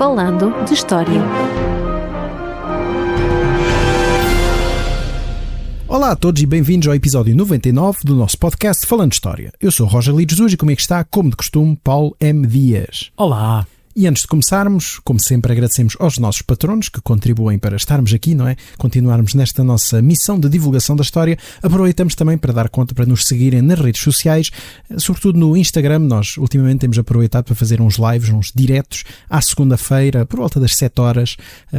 Falando de História. Olá a todos e bem-vindos ao episódio 99 do nosso podcast Falando de História. Eu sou Roger Lee Jesus e comigo está, como de costume, Paulo M. Dias. Olá! E antes de começarmos, como sempre, agradecemos aos nossos patronos que contribuem para estarmos aqui, não é? Continuarmos nesta nossa missão de divulgação da história. Aproveitamos também para dar conta, para nos seguirem nas redes sociais, sobretudo no Instagram. Nós ultimamente temos aproveitado para fazer uns lives, uns diretos à segunda-feira, por volta das 7 horas,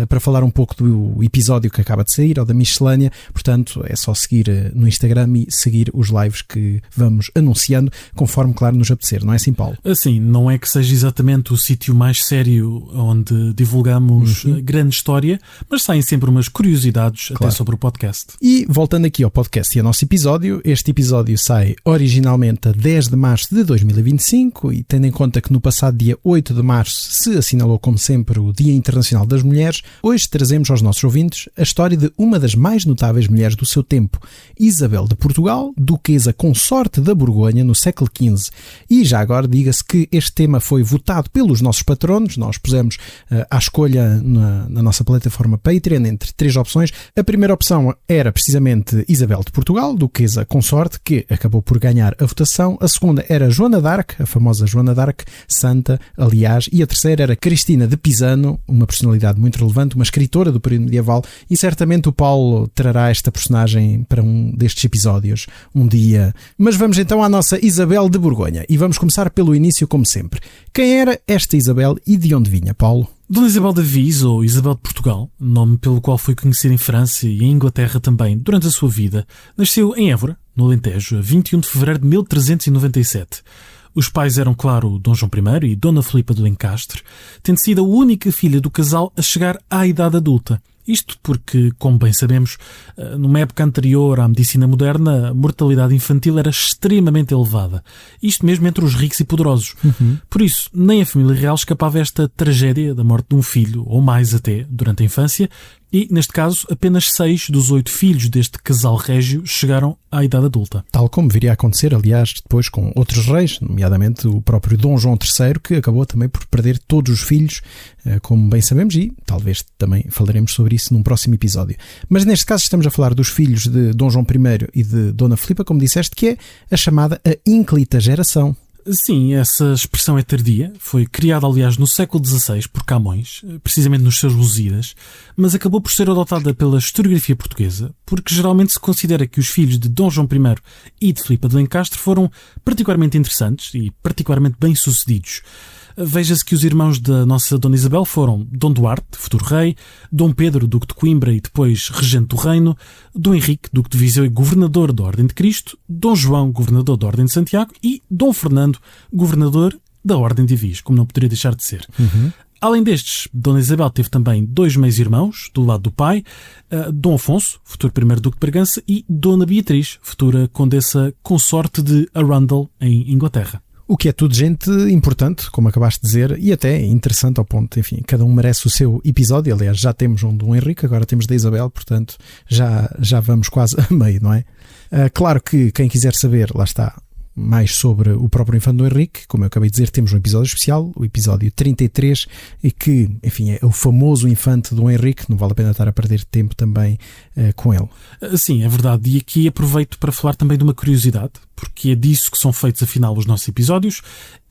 para falar um pouco do episódio que acaba de sair, ou da miscelânea. Portanto, é só seguir no Instagram e seguir os lives que vamos anunciando, conforme, claro, nos apetecer. Não é assim, Paulo? Assim, não é que seja exatamente o sítio mais sério onde divulgamos grande história, mas saem sempre umas curiosidades, claro, até sobre o podcast. E voltando aqui ao podcast e ao nosso episódio, este episódio sai originalmente a 10 de março de 2025 e tendo em conta que no passado dia 8 de março se assinalou, como sempre, o Dia Internacional das Mulheres, hoje trazemos aos nossos ouvintes a história de uma das mais notáveis mulheres do seu tempo, Isabel de Portugal, duquesa consorte da Borgonha no século XV. E já agora diga-se que este tema foi votado pelos nossos patronos. Nós pusemos à escolha na nossa plataforma Patreon entre 3 opções. A primeira opção era precisamente Isabel de Portugal, duquesa consorte, que acabou por ganhar a votação. A segunda era Joana d'Arc, a famosa Joana d'Arc, santa, aliás. E a terceira era Cristina de Pisano, uma personalidade muito relevante, uma escritora do período medieval. E certamente o Paulo trará esta personagem para um destes episódios um dia. Mas vamos então à nossa Isabel de Borgonha. E vamos começar pelo início, como sempre. Quem era esta Isabel e de onde vinha, Paulo? Dona Isabel de Avis, ou Isabel de Portugal, nome pelo qual foi conhecida em França e em Inglaterra também durante a sua vida, nasceu em Évora, no Alentejo, a 21 de fevereiro de 1397. Os pais eram, claro, Dom João I e Dona Filipa de Lencastre, tendo sido a única filha do casal a chegar à idade adulta. Isto porque, como bem sabemos, numa época anterior à medicina moderna, a mortalidade infantil era extremamente elevada. Isto mesmo entre os ricos e poderosos. Por isso, nem a família real escapava a esta tragédia da morte de um filho, ou mais até, durante a infância, e, neste caso, apenas 6 dos 8 filhos deste casal régio chegaram à idade adulta. Tal como viria a acontecer, aliás, depois com outros reis, nomeadamente o próprio Dom João III, que acabou também por perder todos os filhos, como bem sabemos, e talvez também falaremos sobre isso num próximo episódio. Mas neste caso estamos a falar dos filhos de Dom João I e de Dona Filipa, como disseste, que é a chamada a ínclita geração. Sim, essa expressão é tardia. Foi criada, aliás, no século XVI por Camões, precisamente nos seus Lusíadas, mas acabou por ser adotada pela historiografia portuguesa, porque geralmente se considera que os filhos de Dom João I e de Filipa de Lencastre foram particularmente interessantes e particularmente bem-sucedidos. Veja-se que os irmãos da nossa Dona Isabel foram Dom Duarte, futuro rei, Dom Pedro, duque de Coimbra e depois regente do reino, Dom Henrique, duque de Viseu e governador da Ordem de Cristo, Dom João, governador da Ordem de Santiago e Dom Fernando, governador da Ordem de Avis, como não poderia deixar de ser. Além destes, Dona Isabel teve também 2 meios-irmãos, do lado do pai, Dom Afonso, futuro primeiro duque de Bragança, e Dona Beatriz, futura condessa consorte de Arundel, em Inglaterra. O que é tudo gente importante, como acabaste de dizer, e até interessante ao ponto, enfim, cada um merece o seu episódio. Aliás, já temos um do Henrique, agora temos da Isabel, portanto já vamos quase a meio, não é? Claro que quem quiser saber, lá está, mais sobre o próprio infante do Henrique, como eu acabei de dizer, temos um episódio especial, o episódio 33, e que, enfim, é o famoso infante do Henrique, não vale a pena estar a perder tempo também com ele. Sim, é verdade, e aqui aproveito para falar também de uma curiosidade, porque é disso que são feitos afinal os nossos episódios,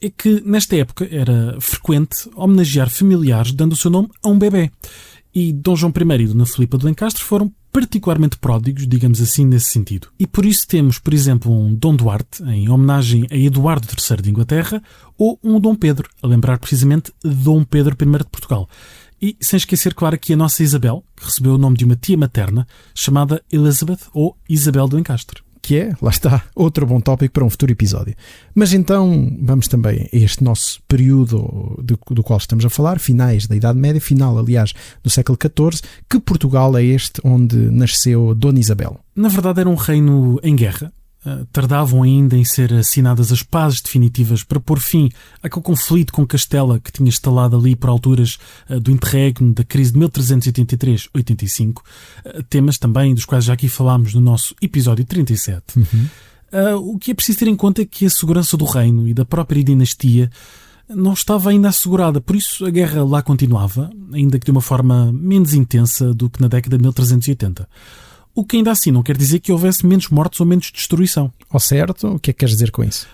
é que nesta época era frequente homenagear familiares dando o seu nome a um bebê. E Dom João I e Dona Filipa de Lencastre foram particularmente pródigos, digamos assim, nesse sentido. E por isso temos, por exemplo, um Dom Duarte, em homenagem a Eduardo III de Inglaterra, ou um Dom Pedro, a lembrar precisamente Dom Pedro I de Portugal. E sem esquecer, claro, aqui a nossa Isabel, que recebeu o nome de uma tia materna, chamada Elizabeth ou Isabel de Lencastre. Que é, lá está, outro bom tópico para um futuro episódio. Mas então vamos também a este nosso período do qual estamos a falar, finais da Idade Média, final, aliás, do século XIV, que Portugal é este onde nasceu Dona Isabel. Na verdade era um reino em guerra. Tardavam ainda em ser assinadas as pazes definitivas para pôr fim àquele conflito com Castela que tinha estalado ali por alturas do interregno da crise de 1383-85, temas também dos quais já aqui falámos no nosso episódio 37. O que é preciso ter em conta é que a segurança do reino e da própria dinastia não estava ainda assegurada, por isso a guerra lá continuava, ainda que de uma forma menos intensa do que na década de 1380. O que ainda assim não quer dizer que houvesse menos mortes ou menos destruição. Ao certo, o que é que queres dizer com isso?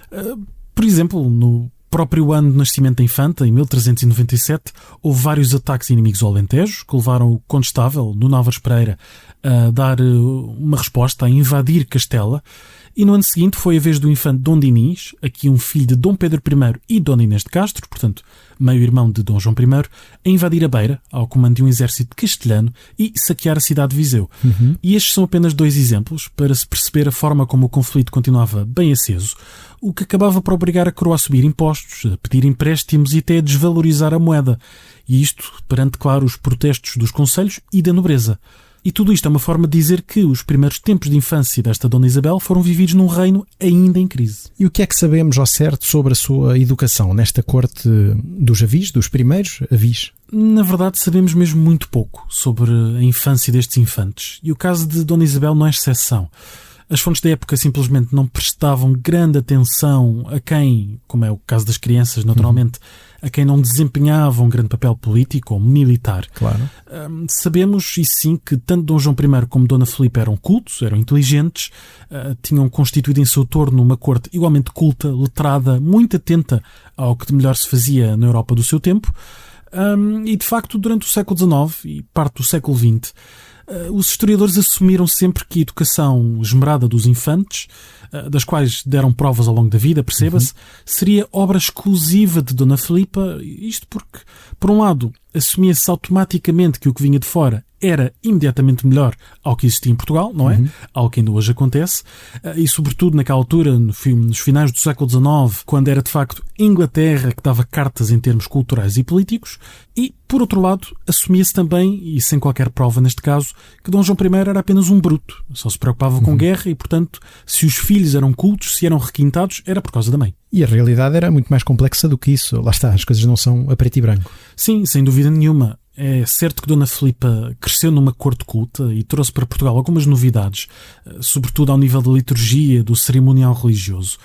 Por exemplo, no próprio ano de nascimento da infanta, em 1397, houve vários ataques inimigos ao Alentejo, que levaram o Condestável, Nuno Álvares Pereira, a dar uma resposta, a invadir Castela. E no ano seguinte foi a vez do infante Dom Dinis, aqui um filho de Dom Pedro I e Dona Inês de Castro, portanto, meio-irmão de Dom João I, a invadir a Beira, ao comando de um exército castelhano, e saquear a cidade de Viseu. E estes são apenas 2 exemplos para se perceber a forma como o conflito continuava bem aceso, o que acabava por obrigar a coroa a subir impostos, a pedir empréstimos e até a desvalorizar a moeda. E isto perante, claro, os protestos dos concelhos e da nobreza. E tudo isto é uma forma de dizer que os primeiros tempos de infância desta Dona Isabel foram vividos num reino ainda em crise. E o que é que sabemos ao certo sobre a sua educação nesta corte dos avis, dos primeiros avis? Na verdade, sabemos mesmo muito pouco sobre a infância destes infantes. E o caso de Dona Isabel não é exceção. As fontes da época simplesmente não prestavam grande atenção a quem, como é o caso das crianças, naturalmente, a quem não desempenhava um grande papel político ou militar. Claro. Sabemos, e sim, que tanto Dom João I como Dona Filipa eram cultos, eram inteligentes, tinham constituído em seu torno uma corte igualmente culta, letrada, muito atenta ao que de melhor se fazia na Europa do seu tempo. E, de facto, durante o século XIX e parte do século XX, os historiadores assumiram sempre que a educação esmerada dos infantes, das quais deram provas ao longo da vida, perceba-se, seria obra exclusiva de Dona Filipa, isto porque, por um lado, assumia-se automaticamente que o que vinha de fora era imediatamente melhor ao que existia em Portugal, não é? Ao que ainda hoje acontece, e sobretudo naquela altura, nos finais do século XIX, quando era de facto Inglaterra que dava cartas em termos culturais e políticos, e, por outro lado, assumia-se também, e sem qualquer prova neste caso, que Dom João I era apenas um bruto, só se preocupava com guerra e, portanto, se os filhos eram cultos, se eram requintados, era por causa da mãe. E a realidade era muito mais complexa do que isso. Lá está, as coisas não são a preto e branco. Sim, sem dúvida nenhuma. É certo que Dona Filipa cresceu numa corte culta e trouxe para Portugal algumas novidades, sobretudo ao nível da liturgia, do cerimonial religioso.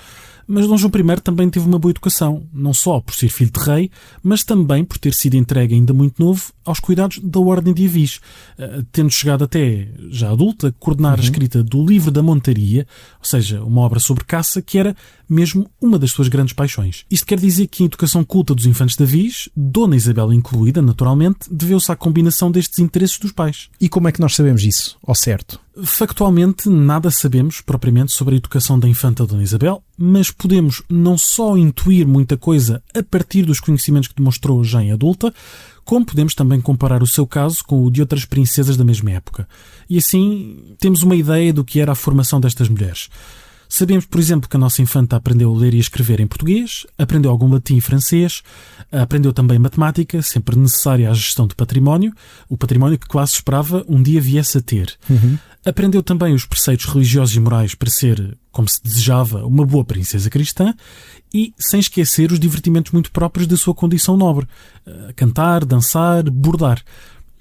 Mas Dom João I também teve uma boa educação, não só por ser filho de rei, mas também por ter sido entregue ainda muito novo aos cuidados da Ordem de Avis, tendo chegado até, já adulto, a coordenar a escrita do Livro da Montaria, ou seja, uma obra sobre caça que era mesmo uma das suas grandes paixões. Isto quer dizer que a educação culta dos infantes de Avis, Dona Isabel incluída, naturalmente, deveu-se à combinação destes interesses dos pais. E como é que nós sabemos isso, ao certo? Factualmente, nada sabemos propriamente sobre a educação da infanta Dona Isabel, mas podemos não só intuir muita coisa a partir dos conhecimentos que demonstrou já em adulta, como podemos também comparar o seu caso com o de outras princesas da mesma época. E assim temos uma ideia do que era a formação destas mulheres. Sabemos, por exemplo, que a nossa infanta aprendeu a ler e a escrever em português, aprendeu algum latim e francês, aprendeu também matemática, sempre necessária à gestão de património, o património que quase esperava um dia viesse a ter. Aprendeu também os preceitos religiosos e morais para ser, como se desejava, uma boa princesa cristã e, sem esquecer, os divertimentos muito próprios da sua condição nobre. Cantar, dançar, bordar.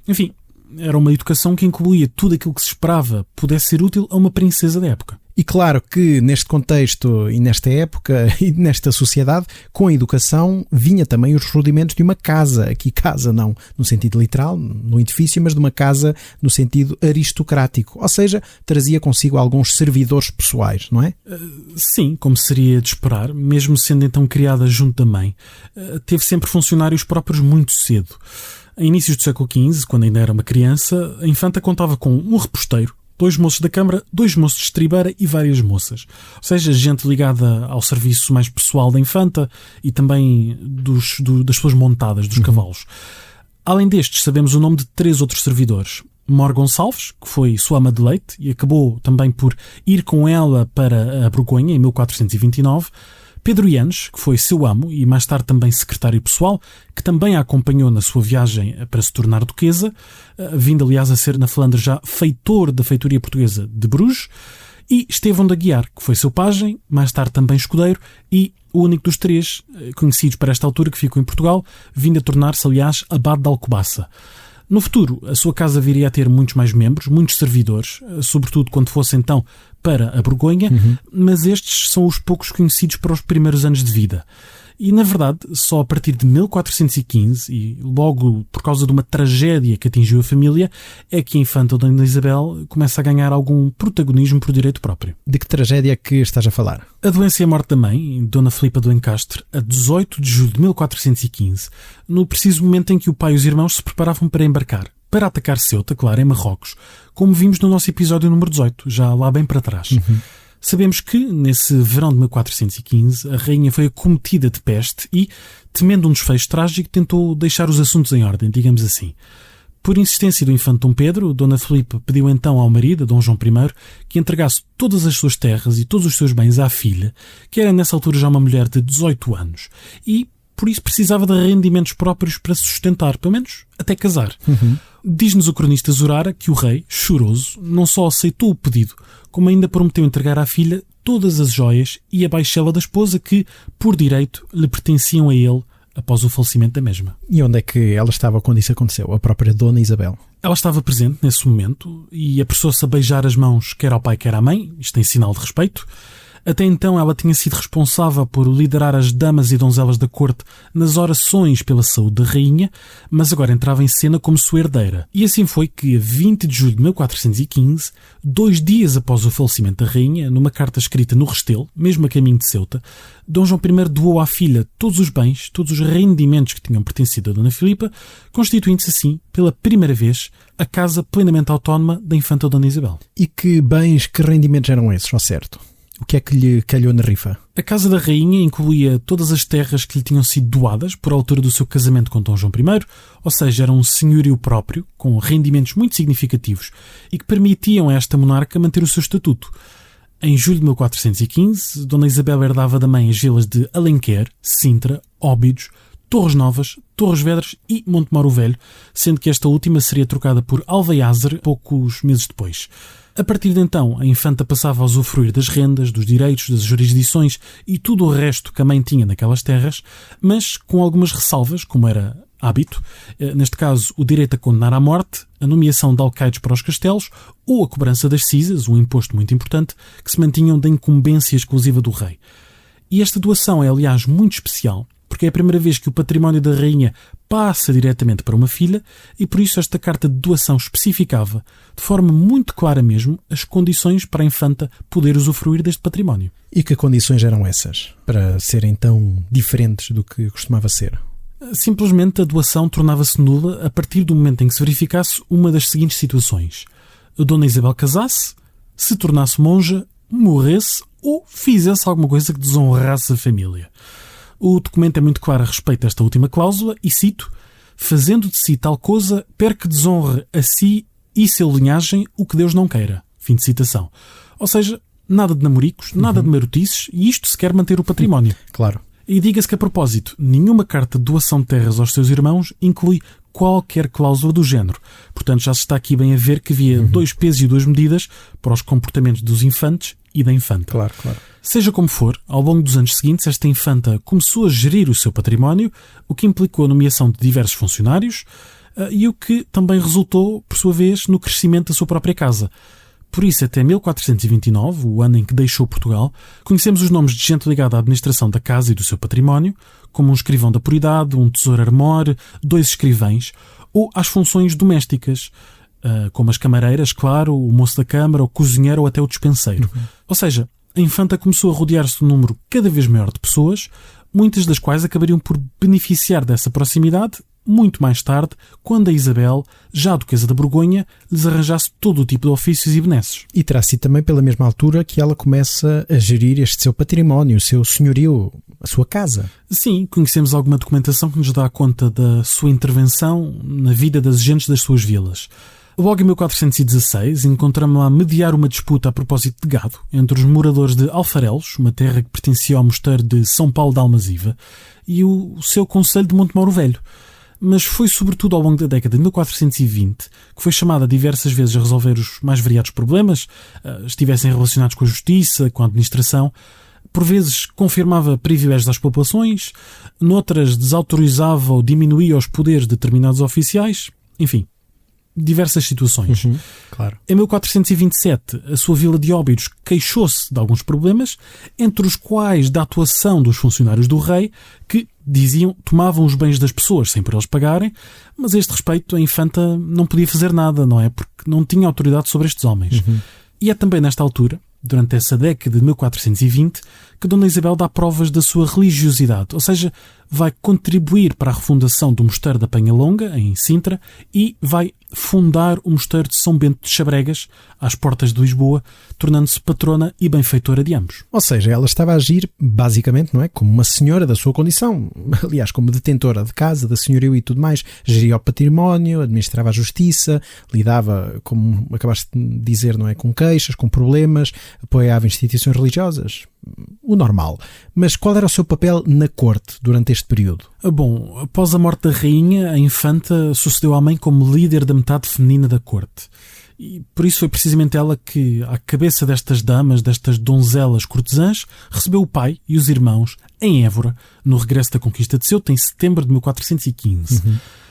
Enfim, era uma educação que incluía tudo aquilo que se esperava pudesse ser útil a uma princesa da época. E claro que neste contexto e nesta época e nesta sociedade, com a educação vinha também os rudimentos de uma casa. Aqui casa não no sentido literal, no edifício, mas de uma casa no sentido aristocrático. Ou seja, trazia consigo alguns servidores pessoais, não é? Sim, como seria de esperar, mesmo sendo então criada junto da mãe. Teve sempre funcionários próprios muito cedo. Em inícios do século XV, quando ainda era uma criança, a infanta contava com um reposteiro, 2 moços da câmara, 2 moços de estribeira e várias moças. Ou seja, gente ligada ao serviço mais pessoal da infanta e também das suas montadas, dos cavalos. Além destes, sabemos o nome de 3 outros servidores. Mor Gonçalves, que foi sua ama de leite e acabou também por ir com ela para a Borgonha em 1429. Pedro Yanes, que foi seu amo e mais tarde também secretário pessoal, que também a acompanhou na sua viagem para se tornar duquesa, vindo aliás a ser na Flandres já feitor da feitoria portuguesa de Bruges, e Estevão de Aguiar, que foi seu pajem, mais tarde também escudeiro, e o único dos 3 conhecidos para esta altura que ficou em Portugal, vindo a tornar-se aliás abade de Alcobaça. No futuro, a sua casa viria a ter muitos mais membros, muitos servidores, sobretudo quando fosse então para a Borgonha, mas estes são os poucos conhecidos para os primeiros anos de vida. E, na verdade, só a partir de 1415, e logo por causa de uma tragédia que atingiu a família, é que a infanta Dona Isabel começa a ganhar algum protagonismo por direito próprio. De que tragédia é que estás a falar? A doença e a morte da mãe, Dona Filipa do Encastre, a 18 de julho de 1415, no preciso momento em que o pai e os irmãos se preparavam para embarcar, para atacar Ceuta, claro, em Marrocos, como vimos no nosso episódio número 18, já lá bem para trás. Sabemos que, nesse verão de 1415, a rainha foi acometida de peste e, temendo um desfecho trágico, tentou deixar os assuntos em ordem, digamos assim. Por insistência do infante Dom Pedro, Dona Filipa pediu então ao marido, Dom João I, que entregasse todas as suas terras e todos os seus bens à filha, que era nessa altura já uma mulher de 18 anos, e por isso precisava de rendimentos próprios para se sustentar, pelo menos até casar. Diz-nos o cronista Zurara que o rei, choroso, não só aceitou o pedido, como ainda prometeu entregar à filha todas as joias e a baixela da esposa que, por direito, lhe pertenciam a ele após o falecimento da mesma. E onde é que ela estava quando isso aconteceu? A própria Dona Isabel? Ela estava presente nesse momento e apressou-se a beijar as mãos quer ao pai quer à mãe, isto em sinal de respeito. Até então ela tinha sido responsável por liderar as damas e donzelas da corte nas orações pela saúde da rainha, mas agora entrava em cena como sua herdeira. E assim foi que, a 20 de julho de 1415, 2 dias após o falecimento da rainha, numa carta escrita no Restelo, mesmo a caminho de Ceuta, Dom João I doou à filha todos os bens, todos os rendimentos que tinham pertencido a Dona Filipa, constituindo-se assim, pela primeira vez, a casa plenamente autónoma da infanta Dona Isabel. E que bens, que rendimentos eram esses, ao certo? O que é que lhe calhou na rifa? A casa da rainha incluía todas as terras que lhe tinham sido doadas por altura do seu casamento com Dom João I, ou seja, era um senhorio próprio, com rendimentos muito significativos e que permitiam a esta monarca manter o seu estatuto. Em julho de 1415, Dona Isabel herdava da mãe as vilas de Alenquer, Sintra, Óbidos, Torres Novas, Torres Vedras e Montemoro Velho, sendo que esta última seria trocada por Alveiazer poucos meses depois. A partir de então, a infanta passava a usufruir das rendas, dos direitos, das jurisdições e tudo o resto que a mãe tinha naquelas terras, mas com algumas ressalvas, como era hábito, neste caso o direito a condenar à morte, a nomeação de alcaides para os castelos ou a cobrança das cisas, um imposto muito importante, que se mantinham da incumbência exclusiva do rei. E esta doação é, aliás, muito especial, porque é a primeira vez que o património da rainha passa diretamente para uma filha e por isso esta carta de doação especificava, de forma muito clara mesmo, as condições para a infanta poder usufruir deste património. E que condições eram essas, para serem tão diferentes do que costumava ser? Simplesmente a doação tornava-se nula a partir do momento em que se verificasse uma das seguintes situações. A Dona Isabel casasse, se tornasse monja, morresse ou fizesse alguma coisa que desonrasse a família. O documento é muito claro a respeito desta última cláusula e cito: fazendo de si tal coisa, perque desonre a si e seu linhagem o que Deus não queira. Fim de citação. Ou seja, nada de namoricos, nada de marotices, e isto se quer manter o património. Claro. E diga-se que, a propósito, nenhuma carta de doação de terras aos seus irmãos inclui qualquer cláusula do género. Portanto, já se está aqui bem a ver que havia 2 pesos e 2 medidas para os comportamentos dos infantes e da infanta. Claro, claro. Seja como for, ao longo dos anos seguintes, esta infanta começou a gerir o seu património, o que implicou a nomeação de diversos funcionários e o que também resultou, por sua vez, no crescimento da sua própria casa. Por isso, até 1429, o ano em que deixou Portugal, conhecemos os nomes de gente ligada à administração da casa e do seu património, como um escrivão da puridade, um tesoureiro-mor, 2 escrivães, ou às funções domésticas, como as camareiras, claro, o moço da câmara, o cozinheiro ou até o despenseiro. Ou seja, a infanta começou a rodear-se de um número cada vez maior de pessoas, muitas das quais acabariam por beneficiar dessa proximidade muito mais tarde, quando a Isabel, já a Duquesa da Borgonha, lhes arranjasse todo o tipo de ofícios e benesses. E terá sido também pela mesma altura que ela começa a gerir este seu património, o seu senhorio, a sua casa. Sim, conhecemos alguma documentação que nos dá conta da sua intervenção na vida das gentes das suas vilas. Logo em 1416, encontramos-la a mediar uma disputa a propósito de gado entre os moradores de Alfarelos, uma terra que pertencia ao mosteiro de São Paulo de Almaziva, e o seu concelho de Montemoro Velho. Mas foi sobretudo ao longo da década de 1420 que foi chamada diversas vezes a resolver os mais variados problemas, estivessem relacionados com a justiça, com a administração. Por vezes confirmava privilégios às populações, noutras desautorizava ou diminuía os poderes de determinados oficiais, enfim. diversas situações. Claro. Em 1427, a sua vila de Óbidos queixou-se de alguns problemas, entre os quais da atuação dos funcionários do rei, que, diziam, tomavam os bens das pessoas sem por eles pagarem, mas a este respeito a infanta não podia fazer nada, não é? Porque não tinha autoridade sobre estes homens. E é também nesta altura, durante essa década de 1420, que Dona Isabel dá provas da sua religiosidade, ou seja, vai contribuir para a refundação do Mosteiro da Penha Longa, em Sintra, e vai fundar o Mosteiro de São Bento de Chabregas, às portas de Lisboa, tornando-se patrona e benfeitora de ambos. Ou seja, ela estava a agir, basicamente, não é, como uma senhora da sua condição, aliás, como detentora de casa, da senhorio e tudo mais, geria o património, administrava a justiça, lidava, como acabaste de dizer, não é, com queixas, com problemas, apoiava instituições religiosas, o normal. Mas qual era o seu papel na corte durante este período? Bom, após a morte da rainha, a infanta sucedeu à mãe como líder da metade feminina da corte. E por isso foi precisamente ela que, à cabeça destas damas, destas donzelas cortesãs, recebeu o pai e os irmãos em Évora, no regresso da conquista de Ceuta, em setembro de 1415.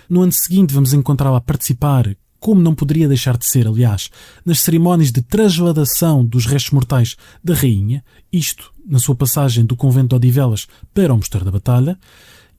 No ano seguinte vamos encontrá-la a participar, como não poderia deixar de ser, aliás, nas cerimónias de trasladação dos restos mortais da rainha, isto na sua passagem do convento de Odivelas para o Mosteiro da Batalha,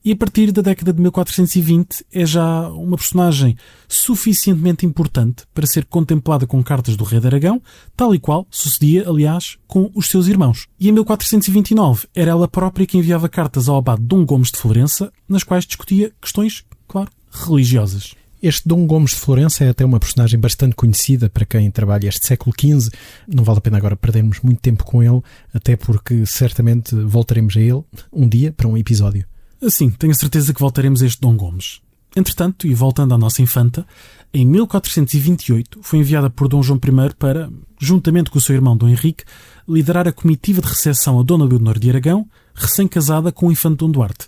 e a partir da década de 1420 é já uma personagem suficientemente importante para ser contemplada com cartas do rei de Aragão, tal e qual sucedia, aliás, com os seus irmãos. E em 1429 era ela própria que enviava cartas ao abade Dom Gomes de Florença, nas quais discutia questões, claro, religiosas. Este Dom Gomes de Florença é até uma personagem bastante conhecida para quem trabalha este século XV. Não vale a pena agora perdermos muito tempo com ele, até porque certamente voltaremos a ele um dia para um episódio. Sim, tenho a certeza que voltaremos a este Dom Gomes. Entretanto, e voltando à nossa infanta, em 1428 foi enviada por Dom João I para, juntamente com o seu irmão Dom Henrique, liderar a comitiva de recepção a Dona Leonor de Aragão, recém-casada com o infante Dom Duarte.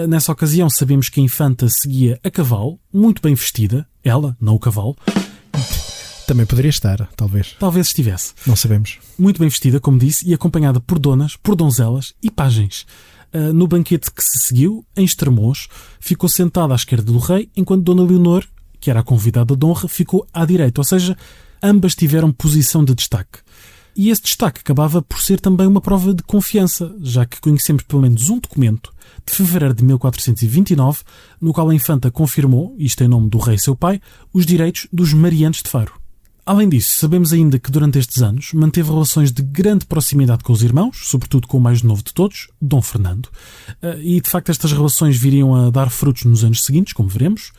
Nessa ocasião sabemos que a infanta seguia a cavalo, muito bem vestida, ela, não o cavalo. Também poderia estar, talvez. Talvez estivesse. Não sabemos. Muito bem vestida, como disse, e acompanhada por donas, por donzelas e pajens. No banquete que se seguiu, em Estremoz, ficou sentada à esquerda do rei, enquanto Dona Leonor, que era a convidada de honra, ficou à direita, ou seja, ambas tiveram posição de destaque. E esse destaque acabava por ser também uma prova de confiança, já que conhecemos pelo menos um documento de fevereiro de 1429, no qual a infanta confirmou, isto em nome do rei seu pai, os direitos dos mariantes de Faro. Além disso, sabemos ainda que durante estes anos manteve relações de grande proximidade com os irmãos, sobretudo com o mais novo de todos, Dom Fernando, e de facto estas relações viriam a dar frutos nos anos seguintes, como veremos,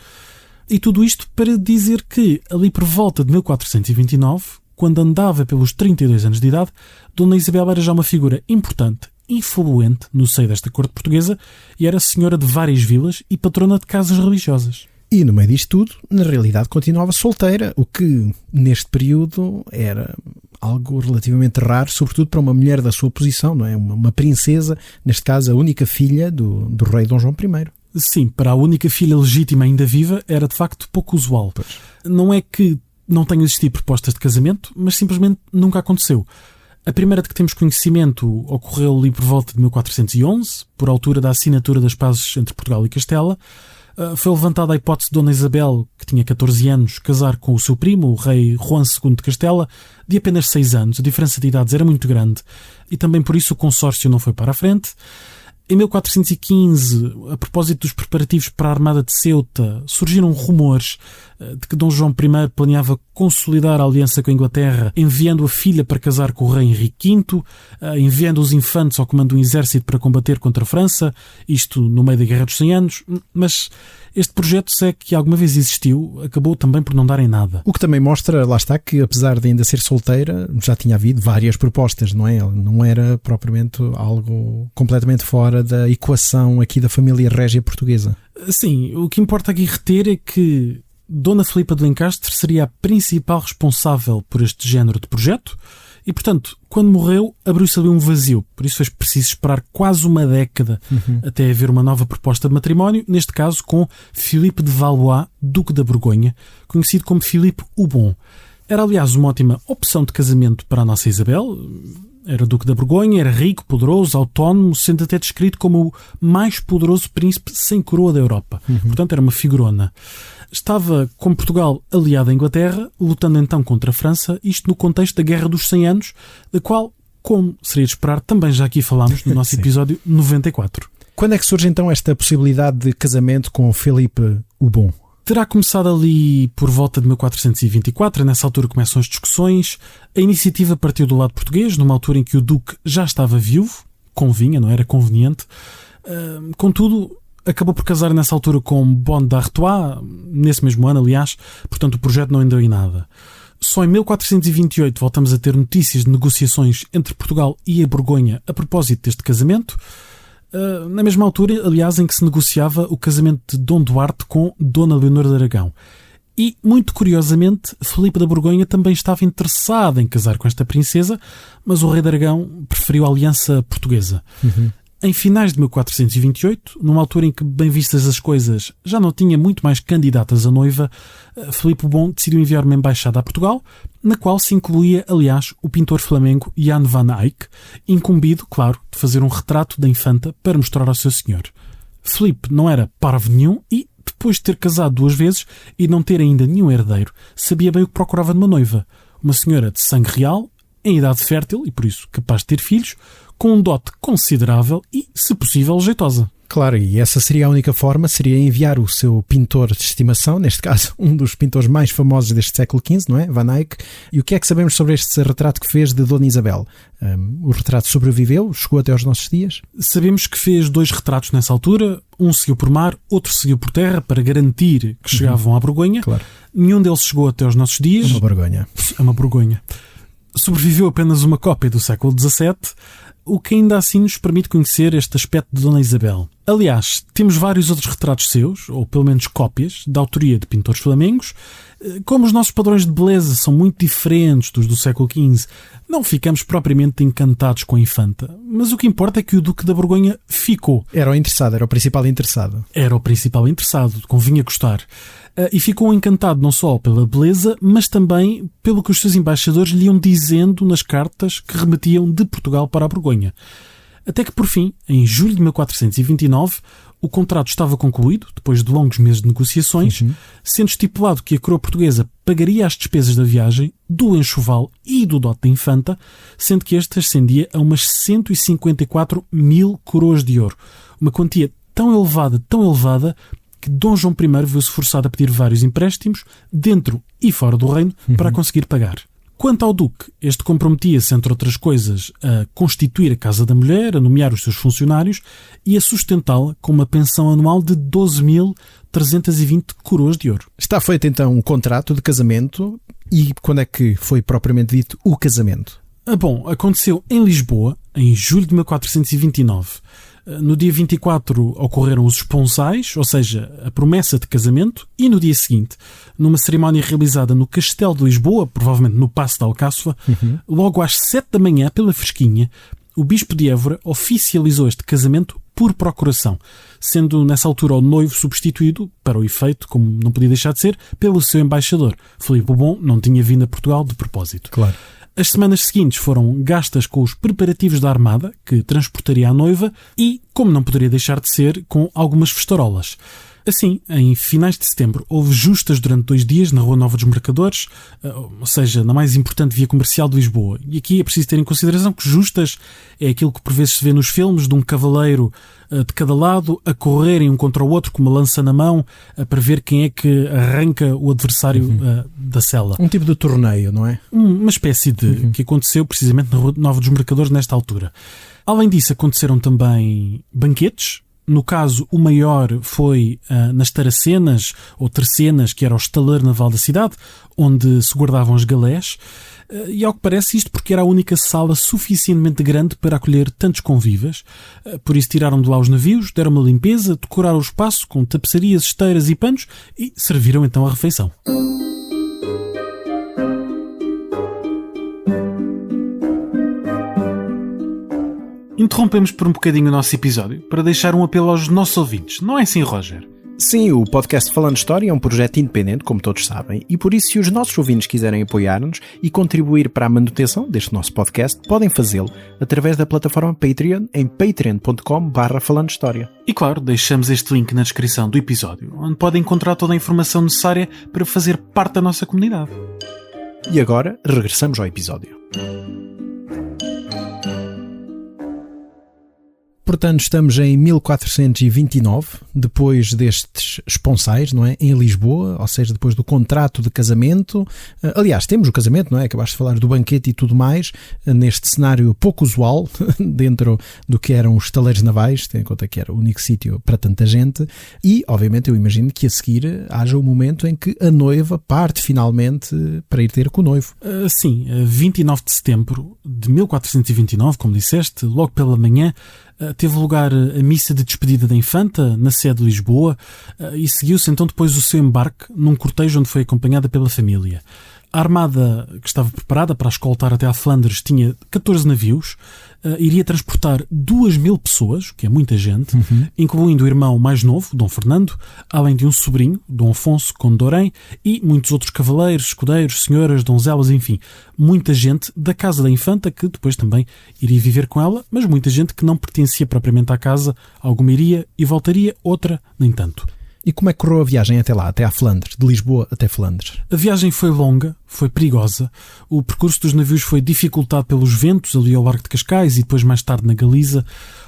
e tudo isto para dizer que, ali por volta de 1429, quando andava pelos 32 anos de idade, Dona Isabel era já uma figura importante, influente no seio desta corte portuguesa e era senhora de várias vilas e patrona de casas religiosas. E no meio disto tudo, na realidade continuava solteira, o que neste período era algo relativamente raro, sobretudo para uma mulher da sua posição, não é? Uma princesa, neste caso a única filha do rei Dom João I. Sim, para a única filha legítima ainda viva era de facto pouco usual. Pois. Não é que não tenham existido propostas de casamento, mas simplesmente nunca aconteceu. A primeira de que temos conhecimento ocorreu ali por volta de 1411, por altura da assinatura das pazes entre Portugal e Castela. Foi levantada a hipótese de Dona Isabel, que tinha 14 anos, casar com o seu primo, o rei Juan II de Castela, de apenas 6 anos. A diferença de idades era muito grande e também por isso o consórcio não foi para a frente. Em 1415, a propósito dos preparativos para a Armada de Ceuta, surgiram rumores de que Dom João I planeava consolidar a aliança com a Inglaterra, enviando a filha para casar com o rei Henrique V, enviando os infantes ao comando do exército para combater contra a França, isto no meio da Guerra dos 100 Anos, mas este projeto, se é que alguma vez existiu, acabou também por não dar em nada. O que também mostra, lá está, que apesar de ainda ser solteira, já tinha havido várias propostas, não é? Não era propriamente algo completamente fora da equação aqui da família régia portuguesa. Sim, o que importa aqui reter é que Dona Filipa de Lencastre seria a principal responsável por este género de projeto e, portanto, quando morreu, abriu-se ali um vazio. Por isso foi preciso esperar quase uma década até haver uma nova proposta de matrimónio, neste caso com Filipe de Valois, Duque da Borgonha, conhecido como Filipe o Bom. Era, aliás, uma ótima opção de casamento para a nossa Isabel. Era Duque da Borgonha, era rico, poderoso, autónomo, sendo até descrito como o mais poderoso príncipe sem coroa da Europa. Portanto, era uma figurona. Estava, como Portugal, aliado à Inglaterra, lutando então contra a França, isto no contexto da Guerra dos 100 Anos, da qual, como seria de esperar, também já aqui falámos no nosso episódio 94. Quando é que surge então esta possibilidade de casamento com Filipe o Bom? Terá começado ali por volta de 1424, nessa altura começam as discussões. A iniciativa partiu do lado português, numa altura em que o Duque já estava viúvo, convinha, não era conveniente. Contudo, acabou por casar nessa altura com Bonne d'Artois, nesse mesmo ano, aliás, portanto o projeto não andou em nada. Só em 1428 voltamos a ter notícias de negociações entre Portugal e a Borgonha a propósito deste casamento. Na mesma altura, aliás, em que se negociava o casamento de Dom Duarte com Dona Leonor de Aragão. E, muito curiosamente, Filipe da Borgonha também estava interessado em casar com esta princesa, mas o rei de Aragão preferiu a aliança portuguesa. Em finais de 1428, numa altura em que, bem vistas as coisas, já não tinha muito mais candidatas a noiva, Filipe o Bom decidiu enviar uma embaixada a Portugal, na qual se incluía, aliás, o pintor flamengo Jan van Eyck, incumbido, claro, de fazer um retrato da infanta para mostrar ao seu senhor. Filipe não era parvo nenhum e, depois de ter casado 2 vezes e não ter ainda nenhum herdeiro, sabia bem o que procurava de uma noiva. Uma senhora de sangue real, em idade fértil e, por isso, capaz de ter filhos, com um dote considerável e, se possível, jeitosa. Claro, e essa seria a única forma, seria enviar o seu pintor de estimação, neste caso um dos pintores mais famosos deste século XV, não é? Van Eyck. E o que é que sabemos sobre este retrato que fez de Dona Isabel? O retrato sobreviveu? Chegou até aos nossos dias? Sabemos que fez 2 retratos nessa altura, um seguiu por mar, outro seguiu por terra, para garantir que chegavam à Borgonha. Claro. Nenhum deles chegou até aos nossos dias. É uma vergonha. É uma Borgonha. Sobreviveu apenas uma cópia do século XVII, o que ainda assim nos permite conhecer este aspecto de Dona Isabel. Aliás, temos vários outros retratos seus, ou pelo menos cópias, da autoria de pintores flamengos. Como os nossos padrões de beleza são muito diferentes dos do século XV, não ficamos propriamente encantados com a infanta. Mas o que importa é que o Duque da Borgonha ficou. Era o interessado, era o principal interessado. Era o principal interessado, convinha gostar. E ficou encantado não só pela beleza, mas também pelo que os seus embaixadores lhe iam dizendo nas cartas que remetiam de Portugal para a Borgonha. Até que, por fim, em julho de 1429, o contrato estava concluído, depois de longos meses de negociações, sendo estipulado que a coroa portuguesa pagaria as despesas da viagem, do enxoval e do dote da infanta, sendo que este ascendia a umas 154.000 coroas de ouro. Uma quantia tão elevada, que Dom João I viu-se forçado a pedir vários empréstimos, dentro e fora do reino, para conseguir pagar. Quanto ao Duque, este comprometia-se, entre outras coisas, a constituir a Casa da Mulher, a nomear os seus funcionários e a sustentá-la com uma pensão anual de 12.320 coroas de ouro. Está feito então um contrato de casamento e quando é que foi propriamente dito o casamento? Bom, aconteceu em Lisboa, em julho de 1429. No dia 24 ocorreram os esponsais, ou seja, a promessa de casamento, e no dia seguinte, numa cerimónia realizada no Castelo de Lisboa, provavelmente no Paço de Alcáçova, logo às 7 da manhã, pela fresquinha, o Bispo de Évora oficializou este casamento por procuração, sendo nessa altura o noivo substituído, para o efeito, como não podia deixar de ser, pelo seu embaixador. Filipe o Bom não tinha vindo a Portugal de propósito. Claro. As semanas seguintes foram gastas com os preparativos da armada, que transportaria a noiva, e, como não poderia deixar de ser, com algumas festarolas. Assim, em finais de setembro, houve justas durante 2 dias na Rua Nova dos Mercadores, ou seja, na mais importante via comercial de Lisboa. E aqui é preciso ter em consideração que justas é aquilo que por vezes se vê nos filmes, de um cavaleiro de cada lado a correrem um contra o outro com uma lança na mão para ver quem é que arranca o adversário da cela. Um tipo de torneio, não é? Uma espécie de que aconteceu precisamente na Rua Nova dos Mercadores nesta altura. Além disso, aconteceram também banquetes. No caso, o maior foi nas Taracenas, ou Tercenas, que era o estaleiro naval da cidade, onde se guardavam as galés. E ao que parece isto porque era a única sala suficientemente grande para acolher tantos convivas. Por isso tiraram de lá os navios, deram uma limpeza, decoraram o espaço com tapeçarias, esteiras e panos e serviram então a refeição. Interrompemos por um bocadinho o nosso episódio para deixar um apelo aos nossos ouvintes. Não é assim, Roger? Sim, o podcast Falando História é um projeto independente, como todos sabem, e por isso, se os nossos ouvintes quiserem apoiar-nos e contribuir para a manutenção deste nosso podcast, podem fazê-lo através da plataforma Patreon em patreon.com/falandohistoria. E claro, deixamos este link na descrição do episódio, onde podem encontrar toda a informação necessária para fazer parte da nossa comunidade. E agora, regressamos ao episódio. Portanto, estamos em 1429, depois destes esponsais, não é? Em Lisboa, ou seja, depois do contrato de casamento. Aliás, temos o casamento, não é? Acabaste de falar do banquete e tudo mais, neste cenário pouco usual, dentro do que eram os estaleiros navais, tendo em conta que era o único sítio para tanta gente. E, obviamente, eu imagino que a seguir haja o momento em que a noiva parte finalmente para ir ter com o noivo. Sim, 29 de setembro de 1429, como disseste, logo pela manhã, teve lugar a missa de despedida da infanta na sede de Lisboa e seguiu-se então depois o seu embarque num cortejo onde foi acompanhada pela família. A armada que estava preparada para a escoltar até à Flandres tinha 14 navios, iria transportar 2.000 pessoas, que é muita gente, incluindo o irmão mais novo, Dom Fernando, além de um sobrinho, Dom Afonso Conde de Orém, e muitos outros cavaleiros, escudeiros, senhoras, donzelas, enfim, muita gente da casa da infanta que depois também iria viver com ela, mas muita gente que não pertencia propriamente à casa, alguma iria e voltaria, outra nem tanto. E como é que correu a viagem até lá, até à Flandres, de Lisboa até Flandres? A viagem foi longa, foi perigosa. O percurso dos navios foi dificultado pelos ventos ali ao largo de Cascais e depois mais tarde na Galiza.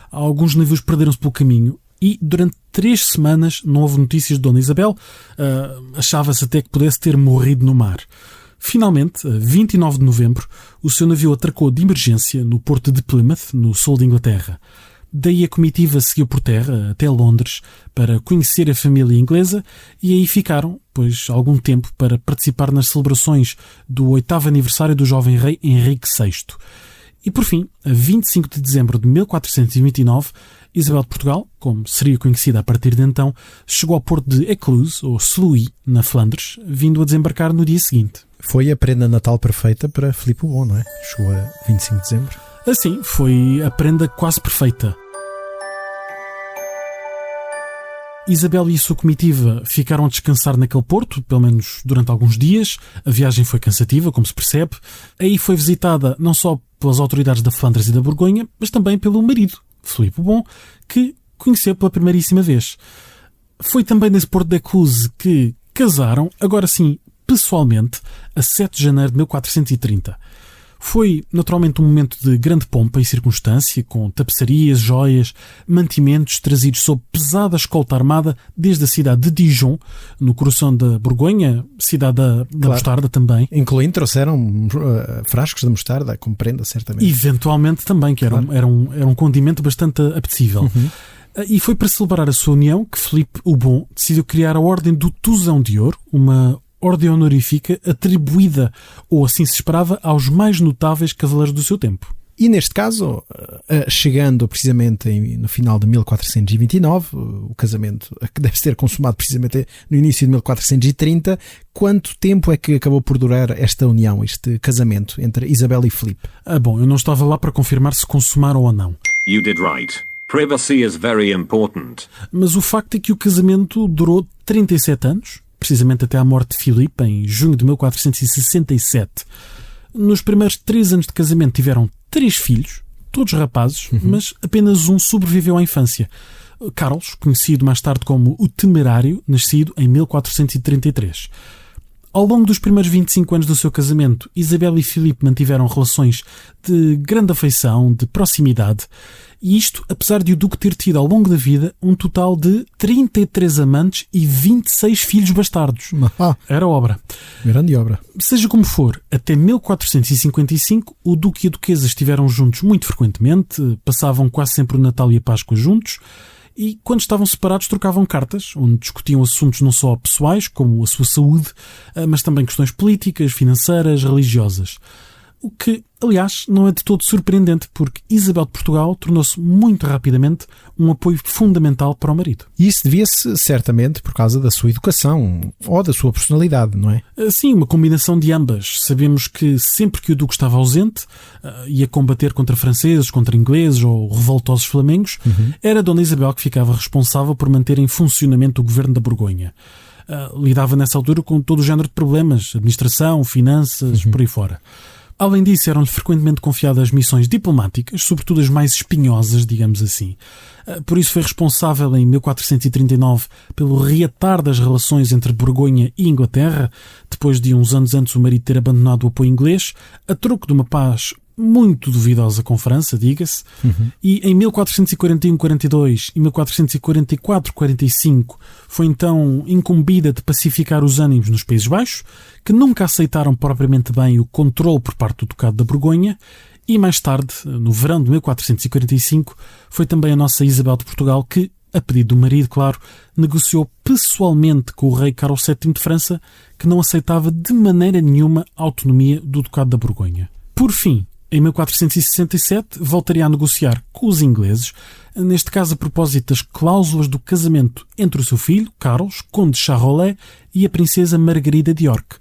Alguns navios perderam-se pelo caminho e durante 3 semanas não houve notícias de Dona Isabel. Achava-se até que pudesse ter morrido no mar. Finalmente, a 29 de novembro, o seu navio atracou de emergência no porto de Plymouth, no sul de Inglaterra. Daí a comitiva seguiu por terra até Londres para conhecer a família inglesa e aí ficaram, pois, algum tempo para participar nas celebrações do 8º aniversário do jovem rei Henrique VI. E por fim, a 25 de dezembro de 1429, Isabel de Portugal, como seria conhecida a partir de então, chegou ao porto de Ecluse, ou Sluis, na Flandres, vindo a desembarcar no dia seguinte. Foi a prenda natal perfeita para Filipe o Bom, não é? Chegou a 25 de dezembro. Assim, foi a prenda quase perfeita. Isabel e a sua comitiva ficaram a descansar naquele porto, pelo menos durante alguns dias. A viagem foi cansativa, como se percebe. Aí foi visitada não só pelas autoridades da Flandres e da Borgonha, mas também pelo marido, Filipe o Bom, que conheceu pela primeiríssima vez. Foi também nesse porto de Ecluse que casaram, agora sim, pessoalmente, a 7 de janeiro de 1430. Foi, naturalmente, um momento de grande pompa e circunstância, com tapeçarias, joias, mantimentos trazidos sob pesada escolta armada desde a cidade de Dijon, no coração da Borgonha, cidade da mostarda também. Incluindo, trouxeram frascos de mostarda, como prenda, certamente. Eventualmente também, que era um condimento bastante apetecível. E foi para celebrar a sua união que Filipe o Bom decidiu criar a Ordem do Tusão de Ouro, uma ordem honorífica atribuída, ou assim se esperava, aos mais notáveis cavaleiros do seu tempo. E neste caso, chegando precisamente no final de 1429, o casamento que deve ser consumado precisamente no início de 1430, quanto tempo é que acabou por durar esta união, este casamento entre Isabel e Filipe? Bom, eu não estava lá para confirmar se consumaram ou não. You did right. Privacy is very important. Mas o facto é que o casamento durou 37 anos, precisamente até à morte de Filipe, em junho de 1467. Nos primeiros 3 anos de casamento tiveram 3 filhos, todos rapazes, mas apenas um sobreviveu à infância. Carlos, conhecido mais tarde como o Temerário, nascido em 1433. Ao longo dos primeiros 25 anos do seu casamento, Isabel e Filipe mantiveram relações de grande afeição, de proximidade, e isto apesar de o duque ter tido ao longo da vida um total de 33 amantes e 26 filhos bastardos. Era obra. Grande obra. Seja como for, até 1455 o duque e a duquesa estiveram juntos muito frequentemente, passavam quase sempre o Natal e a Páscoa juntos, e quando estavam separados trocavam cartas, onde discutiam assuntos não só pessoais, como a sua saúde, mas também questões políticas, financeiras, religiosas. O que, aliás, não é de todo surpreendente, porque Isabel de Portugal tornou-se muito rapidamente um apoio fundamental para o marido. E isso devia-se certamente por causa da sua educação ou da sua personalidade, não é? Sim, uma combinação de ambas. Sabemos que sempre que o Duque estava ausente, ia combater contra franceses, contra ingleses ou revoltosos flamengos, era Dona Isabel que ficava responsável por manter em funcionamento o governo da Borgonha. Lidava nessa altura com todo o género de problemas, administração, finanças, por aí fora. Além disso, eram-lhe frequentemente confiadas missões diplomáticas, sobretudo as mais espinhosas, digamos assim. Por isso foi responsável, em 1439, pelo reatar das relações entre Borgonha e Inglaterra, depois de uns anos antes o marido ter abandonado o apoio inglês, a troco de uma paz muito duvidosa com França, diga-se, e em 1441-42 e 1444-45 foi então incumbida de pacificar os ânimos nos Países Baixos, que nunca aceitaram propriamente bem o controle por parte do Ducado da Borgonha, e mais tarde, no verão de 1445, foi também a nossa Isabel de Portugal que, a pedido do marido, claro, negociou pessoalmente com o rei Carlos VII de França, que não aceitava de maneira nenhuma a autonomia do Ducado da Borgonha. Por fim, em 1467, voltaria a negociar com os ingleses, neste caso a propósito das cláusulas do casamento entre o seu filho, Carlos, conde de Charolais, e a princesa Margarida de York.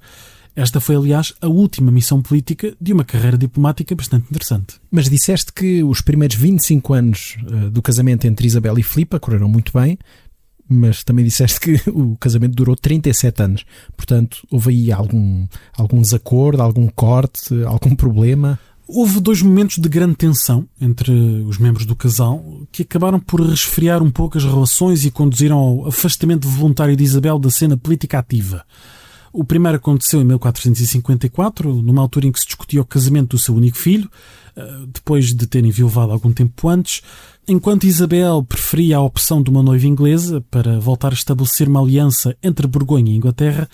Esta foi, aliás, a última missão política de uma carreira diplomática bastante interessante. Mas disseste que os primeiros 25 anos do casamento entre Isabel e Filipa correram muito bem, mas também disseste que o casamento durou 37 anos. Portanto, houve aí algum desacordo, algum corte, algum problema? Houve 2 momentos de grande tensão entre os membros do casal que acabaram por resfriar um pouco as relações e conduziram ao afastamento voluntário de Isabel da cena política ativa. O primeiro aconteceu em 1454, numa altura em que se discutia o casamento do seu único filho, depois de terem viuvado algum tempo antes. Enquanto Isabel preferia a opção de uma noiva inglesa para voltar a estabelecer uma aliança entre Borgonha e Inglaterra,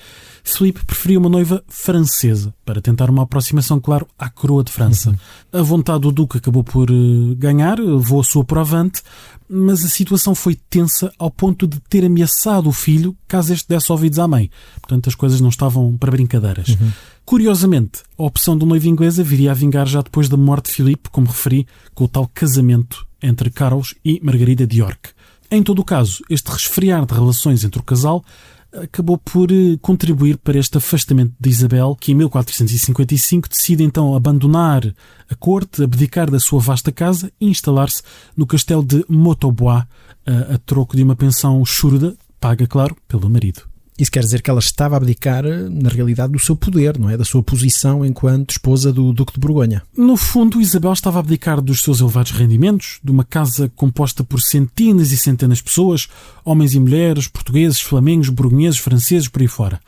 Filipe preferia uma noiva francesa para tentar uma aproximação, claro, à coroa de França. A vontade do Duque acabou por ganhar, levou a sua por avante, mas a situação foi tensa ao ponto de ter ameaçado o filho caso este desse ouvidos à mãe. Portanto, as coisas não estavam para brincadeiras. Curiosamente, a opção da noiva inglesa viria a vingar já depois da morte de Filipe, como referi, com o tal casamento entre Carlos e Margarida de York. Em todo o caso, este resfriar de relações entre o casal acabou por contribuir para este afastamento de Isabel, que em 1455 decide então abandonar a corte, abdicar da sua vasta casa e instalar-se no castelo de Montaubois, a troco de uma pensão churda, paga, claro, pelo marido. Isso quer dizer que ela estava a abdicar, na realidade, do seu poder, não é? Da sua posição enquanto esposa do Duque de Borgonha. No fundo, Isabel estava a abdicar dos seus elevados rendimentos, de uma casa composta por centenas e centenas de pessoas, homens e mulheres, portugueses, flamengos, borgonheses, franceses, por aí fora.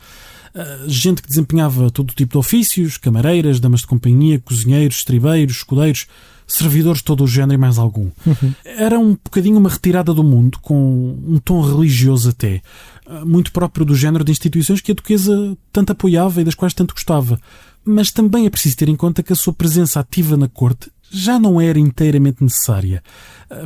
Gente que desempenhava todo tipo de ofícios, camareiras, damas de companhia, cozinheiros, estribeiros, escudeiros, servidores de todo o género e mais algum. Era um bocadinho uma retirada do mundo, com um tom religioso até, muito próprio do género de instituições que a duquesa tanto apoiava e das quais tanto gostava. Mas também é preciso ter em conta que a sua presença ativa na corte já não era inteiramente necessária.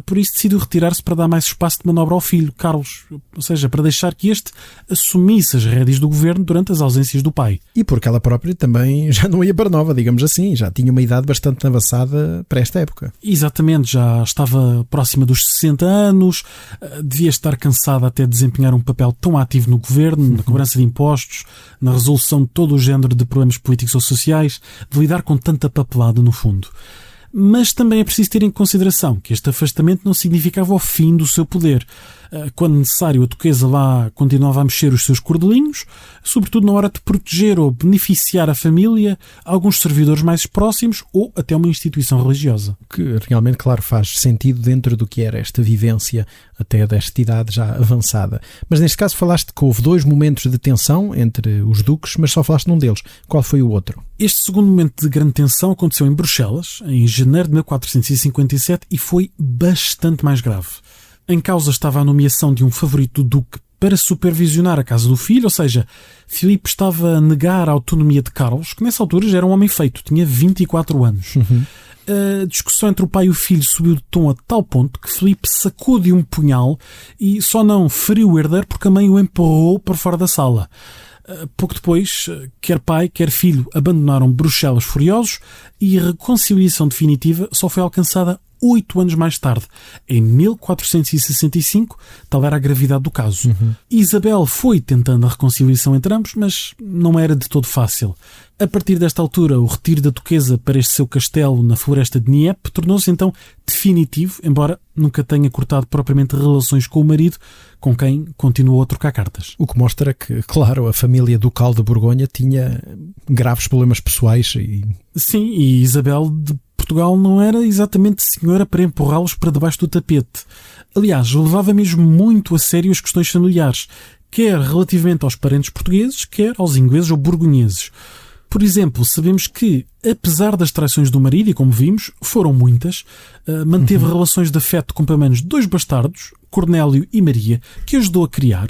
Por isso decidiu retirar-se para dar mais espaço de manobra ao filho, Carlos, ou seja, para deixar que este assumisse as rédeas do governo durante as ausências do pai. E porque ela própria também já não ia para nova, digamos assim, já tinha uma idade bastante avançada para esta época. Exatamente, já estava próxima dos 60 anos, devia estar cansada até de desempenhar um papel tão ativo no governo, na cobrança de impostos, na resolução de todo o género de problemas políticos ou sociais, de lidar com tanta papelada no fundo. Mas também é preciso ter em consideração que este afastamento não significava o fim do seu poder. Quando necessário, a duquesa lá continuava a mexer os seus cordelinhos, sobretudo na hora de proteger ou beneficiar a família, alguns servidores mais próximos ou até uma instituição religiosa. Que realmente, claro, faz sentido dentro do que era esta vivência até desta idade já avançada. Mas neste caso falaste que houve 2 momentos de tensão entre os duques, mas só falaste num deles. Qual foi o outro? Este segundo momento de grande tensão aconteceu em Bruxelas, em janeiro de 1457, e foi bastante mais grave. Em causa estava a nomeação de um favorito do Duque para supervisionar a casa do filho, ou seja, Filipe estava a negar a autonomia de Carlos, que nessa altura já era um homem feito, tinha 24 anos. A discussão entre o pai e o filho subiu de tom a tal ponto que Filipe sacou de um punhal e só não feriu o herdeiro porque a mãe o empurrou para fora da sala. Pouco depois, quer pai, quer filho abandonaram Bruxelas furiosos e a reconciliação definitiva só foi alcançada 8 anos mais tarde, em 1465, tal era a gravidade do caso. Isabel foi tentando a reconciliação entre ambos, mas não era de todo fácil. A partir desta altura, o retiro da duquesa para este seu castelo na floresta de Nieppe tornou-se então definitivo, embora nunca tenha cortado propriamente relações com o marido, com quem continuou a trocar cartas. O que mostra que, claro, a família ducal de Borgonha tinha graves problemas pessoais. Sim, e Isabel de Portugal não era exatamente senhora para empurrá-los para debaixo do tapete. Aliás, levava mesmo muito a sério as questões familiares, quer relativamente aos parentes portugueses, quer aos ingleses ou borgonheses. Por exemplo, sabemos que, apesar das traições do marido, e como vimos, foram muitas, manteve relações de afeto com pelo menos 2 bastardos, Cornélio e Maria, que ajudou a criar.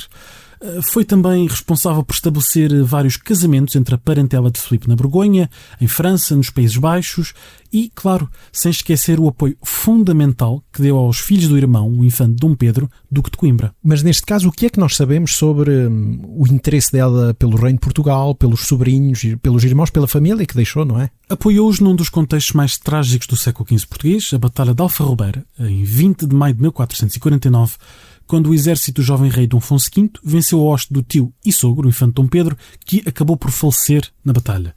Foi também responsável por estabelecer vários casamentos entre a parentela de Filipe na Borgonha, em França, nos Países Baixos e, claro, sem esquecer o apoio fundamental que deu aos filhos do irmão, o infante Dom Pedro, duque de Coimbra. Mas neste caso, o que é que nós sabemos sobre o interesse dela pelo reino de Portugal, pelos sobrinhos, pelos irmãos, pela família que deixou, não é? Apoiou-os num dos contextos mais trágicos do século XV português, a Batalha de Alfarrobeira, em 20 de maio de 1449, quando o exército do jovem rei Dom Afonso V venceu a hoste do tio e sogro, o infante Dom Pedro, que acabou por falecer na batalha.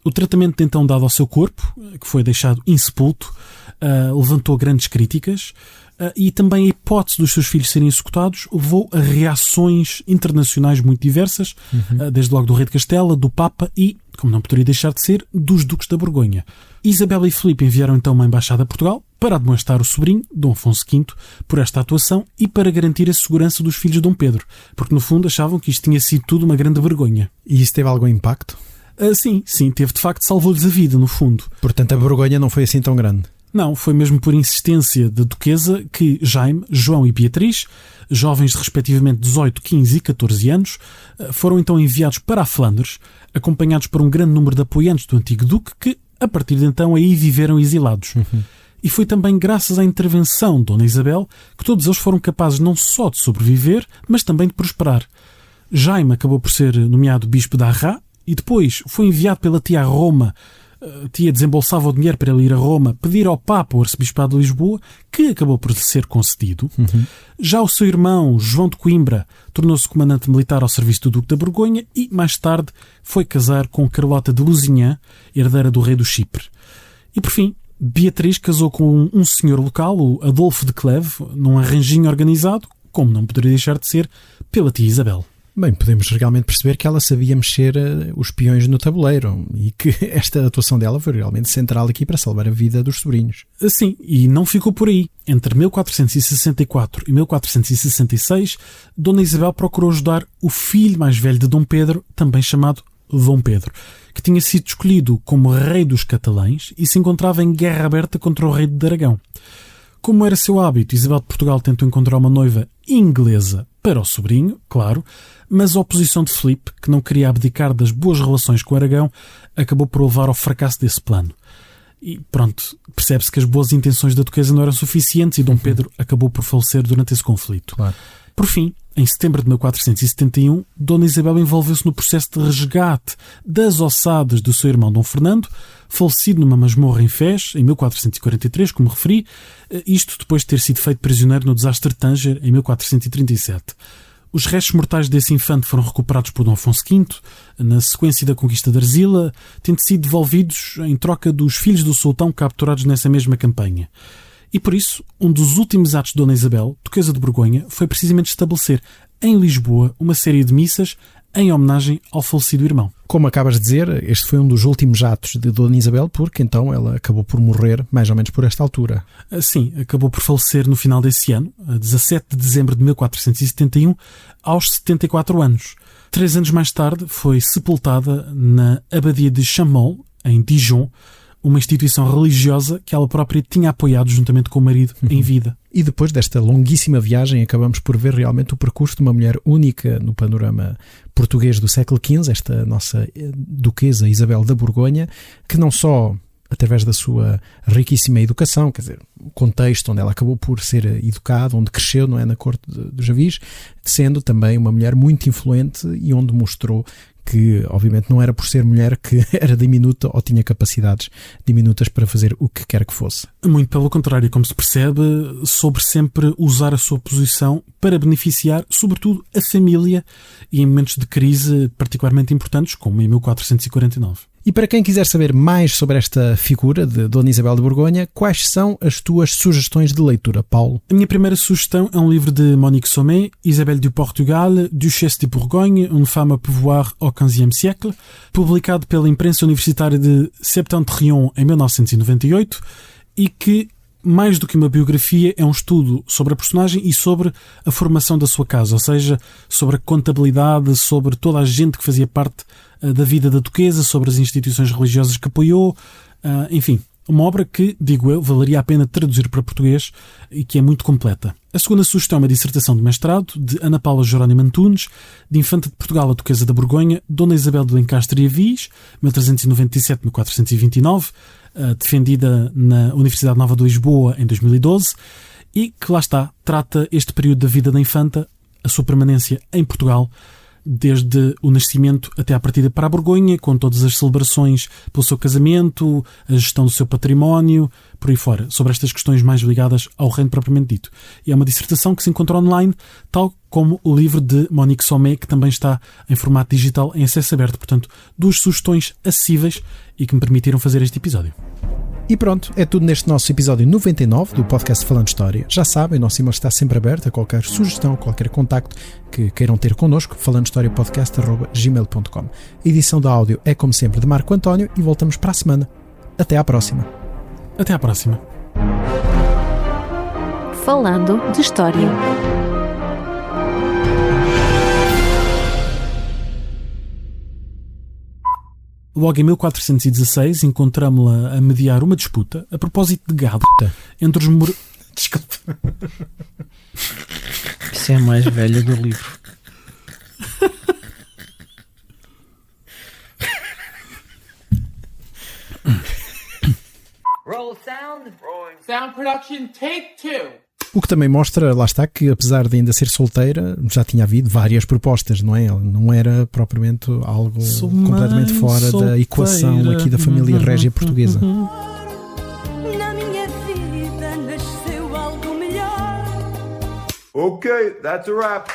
O tratamento então dado ao seu corpo, que foi deixado insepulto, levantou grandes críticas e também a hipótese dos seus filhos serem executados levou a reações internacionais muito diversas, desde logo do rei de Castela, do Papa e, como não poderia deixar de ser, dos duques da Borgonha. Isabel e Filipe enviaram então uma embaixada a Portugal para demonstrar o sobrinho, Dom Afonso V, por esta atuação e para garantir a segurança dos filhos de Dom Pedro, porque no fundo achavam que isto tinha sido tudo uma grande vergonha. E isso teve algum impacto? Sim, teve de facto, salvou-lhes a vida, no fundo. Portanto, a vergonha não foi assim tão grande? Não, foi mesmo por insistência da duquesa que Jaime, João e Beatriz, jovens de respectivamente 18, 15 e 14 anos, foram então enviados para a Flandres, acompanhados por um grande número de apoiantes do antigo duque que, a partir de então, aí viveram exilados. E foi também graças à intervenção de Dona Isabel que todos eles foram capazes não só de sobreviver, mas também de prosperar. Jaime acabou por ser nomeado bispo de Arras e depois foi enviado pela tia a Roma. A tia desembolsava o dinheiro para ele ir a Roma pedir ao Papa o arcebispado de Lisboa, que acabou por lhe ser concedido. Já o seu irmão, João de Coimbra, tornou-se comandante militar ao serviço do Duque da Borgonha e, mais tarde, foi casar com Carlota de Lusignan, herdeira do rei do Chipre. E, por fim, Beatriz casou com um senhor local, o Adolfo de Cleve, num arranjinho organizado, como não poderia deixar de ser, pela tia Isabel. Bem, podemos realmente perceber que ela sabia mexer os peões no tabuleiro e que esta atuação dela foi realmente central aqui para salvar a vida dos sobrinhos. Sim, e não ficou por aí. Entre 1464 e 1466, Dona Isabel procurou ajudar o filho mais velho de Dom Pedro, também chamado Dom Pedro, que tinha sido escolhido como rei dos catalães e se encontrava em guerra aberta contra o rei de Aragão. Como era seu hábito, Isabel de Portugal tentou encontrar uma noiva inglesa para o sobrinho, claro, mas a oposição de Filipe, que não queria abdicar das boas relações com Aragão, acabou por levar ao fracasso desse plano. E pronto, percebe-se que as boas intenções da duquesa não eram suficientes e Dom Pedro acabou por falecer durante esse conflito. Claro. Por fim, em setembro de 1471, Dona Isabel envolveu-se no processo de resgate das ossadas do seu irmão Dom Fernando, falecido numa masmorra em Fez, em 1443, como referi, isto depois de ter sido feito prisioneiro no desastre de Tanger, em 1437. Os restos mortais desse infante foram recuperados por Dom Afonso V, na sequência da conquista de Arzila, tendo sido devolvidos em troca dos filhos do sultão capturados nessa mesma campanha. E por isso, um dos últimos atos de Dona Isabel, duquesa de Borgonha, foi precisamente estabelecer em Lisboa uma série de missas em homenagem ao falecido irmão. Como acabas de dizer, este foi um dos últimos atos de Dona Isabel, porque então ela acabou por morrer mais ou menos por esta altura. Sim, acabou por falecer no final desse ano, a 17 de dezembro de 1471, aos 74 anos. 3 anos mais tarde foi sepultada na Abadia de Chaumont, em Dijon, uma instituição religiosa que ela própria tinha apoiado juntamente com o marido em vida. E depois desta longuíssima viagem acabamos por ver realmente o percurso de uma mulher única no panorama português do século XV, esta nossa duquesa Isabel da Borgonha, que não só através da sua riquíssima educação, quer dizer, o contexto onde ela acabou por ser educada, onde cresceu, não é, na corte dos Javis, sendo também uma mulher muito influente e onde mostrou que obviamente não era por ser mulher que era diminuta ou tinha capacidades diminutas para fazer o que quer que fosse. Muito pelo contrário, como se percebe, soube sempre usar a sua posição para beneficiar, sobretudo, a família e em momentos de crise particularmente importantes, como em 1449. E para quem quiser saber mais sobre esta figura de Dona Isabel de Borgonha, quais são as tuas sugestões de leitura, Paulo? A minha primeira sugestão é um livro de Monique Sommet, Isabelle du Portugal, Duchesse de Bourgogne, une femme à pouvoir au XVe siècle, publicado pela imprensa universitária de Septentrion em 1998 e que, mais do que uma biografia, é um estudo sobre a personagem e sobre a formação da sua casa, ou seja, sobre a contabilidade, sobre toda a gente que fazia parte da vida da duquesa, sobre as instituições religiosas que apoiou, enfim, uma obra que, digo eu, valeria a pena traduzir para português e que é muito completa. A segunda sugestão é uma dissertação de mestrado de Ana Paula Jerónimo Antunes, de Infanta de Portugal a Duquesa da Borgonha, Dona Isabel de Lencastre e Avis, 1397-1429, defendida na Universidade Nova de Lisboa em 2012, e que lá está, trata este período da vida da Infanta, a sua permanência em Portugal, desde o nascimento até à partida para a Borgonha, com todas as celebrações pelo seu casamento, a gestão do seu património, por aí fora, sobre estas questões mais ligadas ao reino propriamente dito. E é uma dissertação que se encontra online, tal como o livro de Monique Sommet, que também está em formato digital em acesso aberto. Portanto, duas sugestões acessíveis e que me permitiram fazer este episódio. E pronto, é tudo neste nosso episódio 99 do podcast Falando História. Já sabem, o nosso e-mail está sempre aberto a qualquer sugestão, qualquer contacto que queiram ter connosco, falandohistoriapodcast@gmail.com. A edição de áudio é, como sempre, de Marco António e voltamos para a semana. Até à próxima. Até à próxima. Falando de História. Logo em 1416 encontramos-la a mediar uma disputa a propósito de gado entre os Desculpa. Isso é a mais velha do livro. Roll sound. Rolling. Sound production, take 2. O que também mostra, lá está, que apesar de ainda ser solteira, já tinha havido várias propostas, não é? Não era propriamente algo completamente fora da equação aqui da família régia portuguesa. Na minha vida nasceu algo melhor. Okay, that's a wrap.